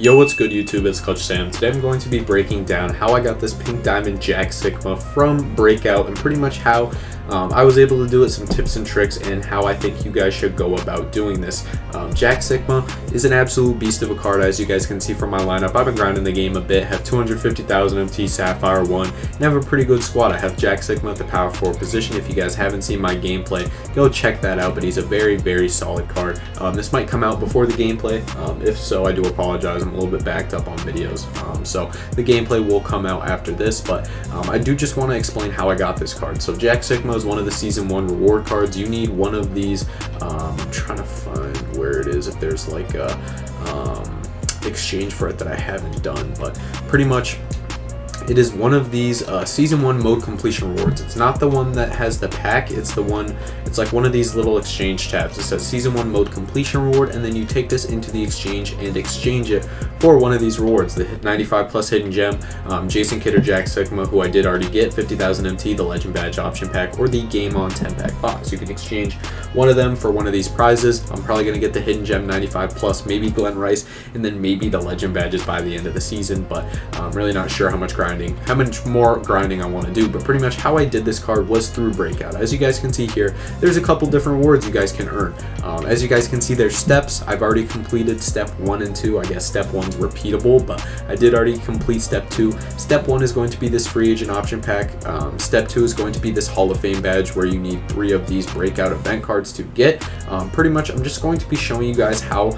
Yo, what's good YouTube? It's Coach Sam. Today I'm going to be breaking down how I got this pink diamond Jack Sikma from Breakout and pretty much how I was able to do it, some tips and tricks, and how I think you guys should go about doing this. Jack Sikma is an absolute beast of a card, as you guys can see from my lineup. I've been grinding the game a bit, have 250,000 MT, Sapphire 1, and have a pretty good squad. I have Jack Sikma at the power forward position. If you guys haven't seen my gameplay, go check that out, but he's a very, very solid card. This might come out before the gameplay. If so, I do apologize. I'm a little bit backed up on videos. So the gameplay will come out after this, but I do just want to explain how I got this card. So Jack Sikma is one of the Season 1 reward cards. You need one of these. I'm trying to find where it is, if there's like a exchange for it that I haven't done, but pretty much it is one of these Season 1 mode completion rewards. It's not the one that has the pack, it's the one, it's like one of these little exchange tabs. It says Season 1 mode completion reward, and then you take this into the exchange and exchange it for one of these rewards. The 95 plus hidden gem, Jason Kidd or Jack Sikma, who I did already get, 50,000 MT, the legend badge option pack, or the game on 10 pack box. You can exchange one of them for one of these prizes. I'm probably going to get the hidden gem 95 plus, maybe Glen Rice, and then maybe the legend badges by the end of the season, but I'm really not sure how much more grinding I want to do. But pretty much how I did this card was through Breakout. As you guys can see here, there's a couple different rewards you guys can earn. As you guys can see, there's steps. I've already completed step 1 and 2. I guess step 1's repeatable, but I did already complete step 2. Step 1 is going to be this free agent option pack. Step 2 is going to be this Hall of Fame badge, where you need 3 of these Breakout event cards to get. Pretty much I'm just going to be showing you guys how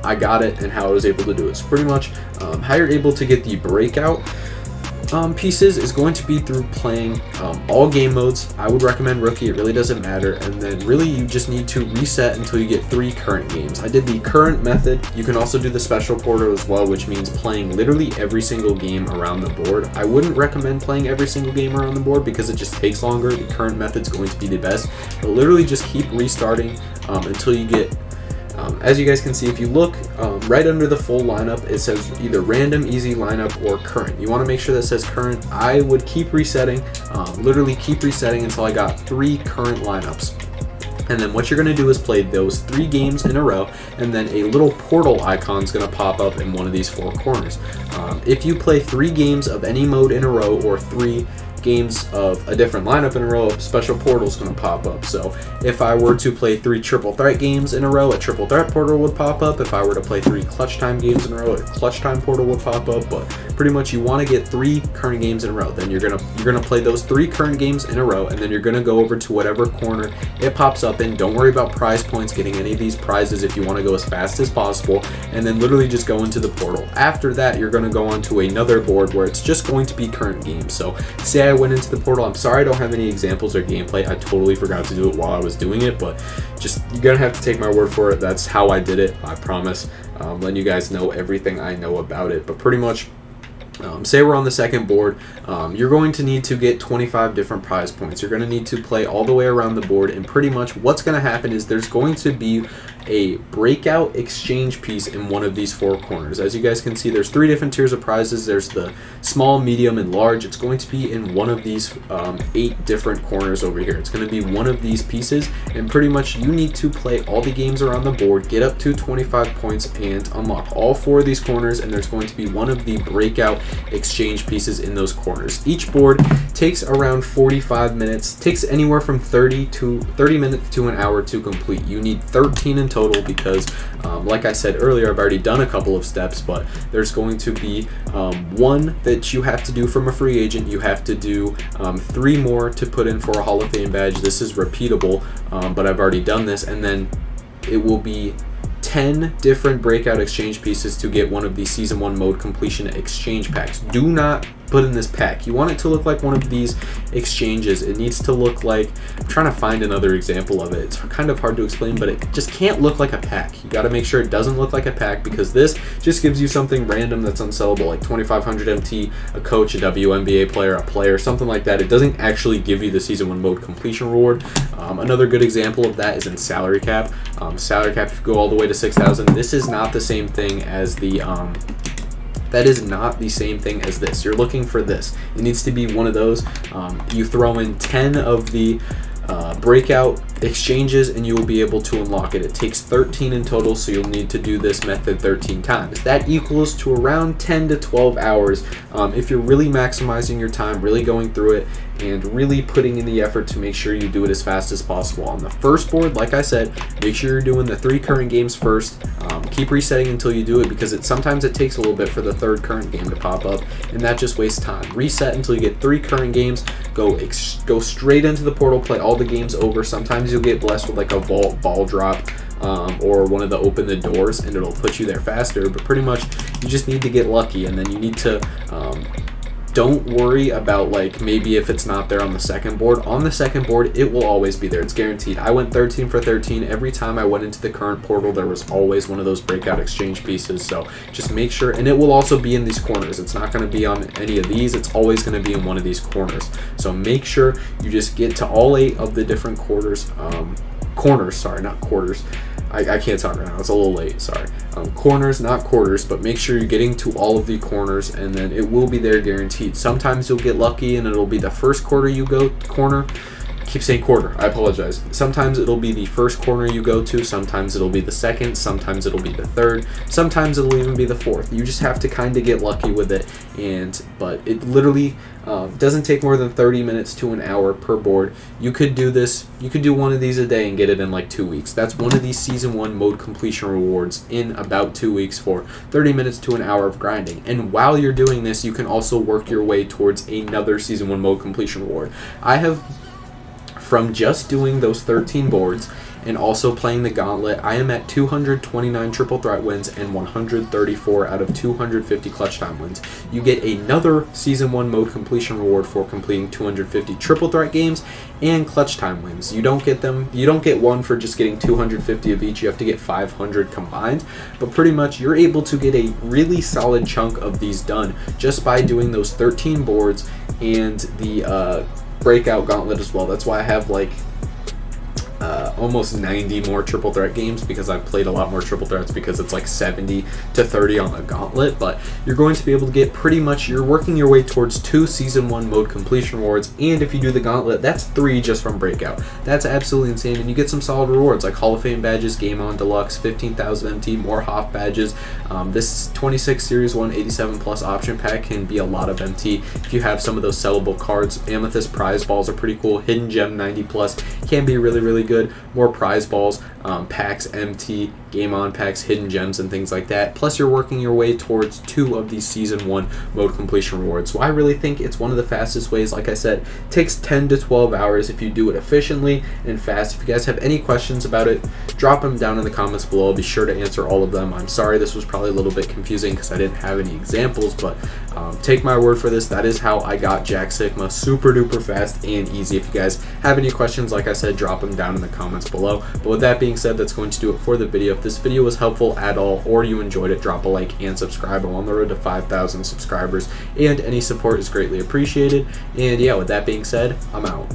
I got it and how I was able to do it. So pretty much how you're able to get the Breakout pieces is going to be through playing all game modes. I would recommend rookie, it really doesn't matter, and then really you just need to reset until you get 3 current games. I did the current method. You can also do the special portal as well, which means playing literally every single game around the board. I wouldn't recommend playing every single game around the board because it just takes longer. The current method's going to be the best, but literally just keep restarting until you get as you guys can see, if you look right under the full lineup, it says either random, easy lineup, or current. You want to make sure that says current. I would keep resetting, literally keep resetting until I got 3 current lineups. And then what you're going to do is play those 3 games in a row, and then a little portal icon is going to pop up in one of these 4 corners. If you play 3 games of any mode in a row, or 3 games of a different lineup in a row, a special portal is going to pop up. So if I were to play 3 triple threat games in a row, a triple threat portal would pop up. If I were to play 3 clutch time games in a row, a clutch time portal would pop up. But pretty much you want to get 3 current games in a row. Then you're gonna play those 3 current games in a row, and then you're gonna go over to whatever corner it pops up in. Don't worry about prize points, getting any of these prizes if you want to go as fast as possible, and then literally just go into the portal. After that, you're going to go onto another board where it's just going to be current games. So say I went into the portal. I'm sorry I don't have any examples or gameplay. I totally forgot to do it while I was doing it, but just, you're gonna have to take my word for it. That's how I did it, I promise. Letting you guys know everything I know about it. But pretty much, say we're on the second board, you're going to need to get 25 different prize points. You're going to need to play all the way around the board, and pretty much what's going to happen is there's going to be a breakout exchange piece in one of these 4 corners. As you guys can see, there's 3 different tiers of prizes. There's the small, medium, and large. It's going to be in one of these 8 different corners over here. It's going to be one of these pieces, and pretty much you need to play all the games around the board, get up to 25 points, and unlock all 4 of these corners, and there's going to be one of the breakout exchange pieces in those corners. Each board takes around 45 minutes, takes anywhere from 30 minutes to an hour to complete. You need 13 in total because like I said earlier, I've already done a couple of steps, but there's going to be 1 that you have to do from a free agent. You have to do 3 more to put in for a Hall of Fame badge. This is repeatable, but I've already done this, and then it will be 10 different breakout exchange pieces to get one of the Season 1 mode completion exchange packs. Do not put in this pack. You want it to look like one of these exchanges. It needs to look like, I'm trying to find another example of it. It's kind of hard to explain, but it just can't look like a pack. You got to make sure it doesn't look like a pack, because this just gives you something random that's unsellable, like 2,500 MT, a coach, a WNBA player, a player, something like that. It doesn't actually give you the Season 1 mode completion reward. Another good example of that is in salary cap. Salary cap, if you go all the way to 6,000, this is not the same thing as the that is not the same thing as this. You're looking for this. It needs to be one of those. You throw in 10 of the breakout exchanges and you will be able to unlock it. It takes 13 in total, so you'll need to do this method 13 times. That equals to around 10 to 12 hours if you're really maximizing your time, really going through it, and really putting in the effort to make sure you do it as fast as possible. On the first board, like I said, make sure you're doing the 3 current games first. Keep resetting until you do it, because sometimes it takes a little bit for the 3rd current game to pop up, and that just wastes time. Reset until you get 3 current games. Go straight into the portal, play all the games over. Sometimes you'll get blessed with like a vault ball drop or one of the open the doors, and it'll put you there faster. But pretty much you just need to get lucky, and then you need to don't worry about like maybe if it's not there on the second board. On the second board, it will always be there. It's guaranteed. I went 13 for 13 every time I went into the current portal. There was always one of those breakout exchange pieces, so just make sure. And it will also be in these corners. It's not going to be on any of these. It's always going to be in one of these corners, so make sure you just get to all 8 of the different corners, sorry, not quarters. I can't talk right now, it's a little late, sorry. Corners, not quarters, but make sure you're getting to all of the corners, and then it will be there guaranteed. Sometimes you'll get lucky and it'll be the first corner you go corner. Keep saying quarter, I apologize. Sometimes it'll be the first corner you go to, sometimes it'll be the second, sometimes it'll be the third, sometimes it'll even be the fourth. You just have to kind of get lucky with it, but it literally doesn't take more than 30 minutes to an hour per board. You could do this, you could do one of these a day and get it in like 2 weeks. That's one of these season 1 mode completion rewards in about 2 weeks for 30 minutes to an hour of grinding. And while you're doing this, you can also work your way towards another season 1 mode completion reward. I have, from just doing those 13 boards and also playing the gauntlet, I am at 229 triple threat wins and 134 out of 250 clutch time wins. You get another season 1 mode completion reward for completing 250 triple threat games and clutch time wins. You don't get them, you don't get one for just getting 250 of each, you have to get 500 combined, but pretty much you're able to get a really solid chunk of these done just by doing those 13 boards and the breakout gauntlet as well. That's why I have like almost 90 more triple threat games, because I've played a lot more triple threats, because it's like 70 to 30 on the gauntlet. But you're going to be able to get pretty much, you're working your way towards 2 season 1 mode completion rewards, and if you do the gauntlet, that's 3 just from breakout. That's absolutely insane, and you get some solid rewards like Hall of Fame badges, Game On Deluxe, 15,000 MT, more Hoff badges. This 26 Series 1 87 plus option pack can be a lot of MT if you have some of those sellable cards. Amethyst prize balls are pretty cool. Hidden Gem 90 plus can be really, really good. More prize balls, packs, MT, Game On packs, hidden gems, and things like that. Plus, you're working your way towards 2 of these season 1 mode completion rewards. So I really think it's one of the fastest ways. Like I said, it takes 10 to 12 hours if you do it efficiently and fast. If you guys have any questions about it, drop them down in the comments below. I'll be sure to answer all of them. I'm sorry this was probably a little bit confusing because I didn't have any examples, but take my word for this. That is how I got Jack Sikma super duper fast and easy. If you guys have any questions, like I said, drop them down in the comments below. But with that being said, that's going to do it for the video. If this video was helpful at all or you enjoyed it, drop a like and subscribe. I'm on the road to 5,000 subscribers, and any support is greatly appreciated. And yeah, with that being said, I'm out.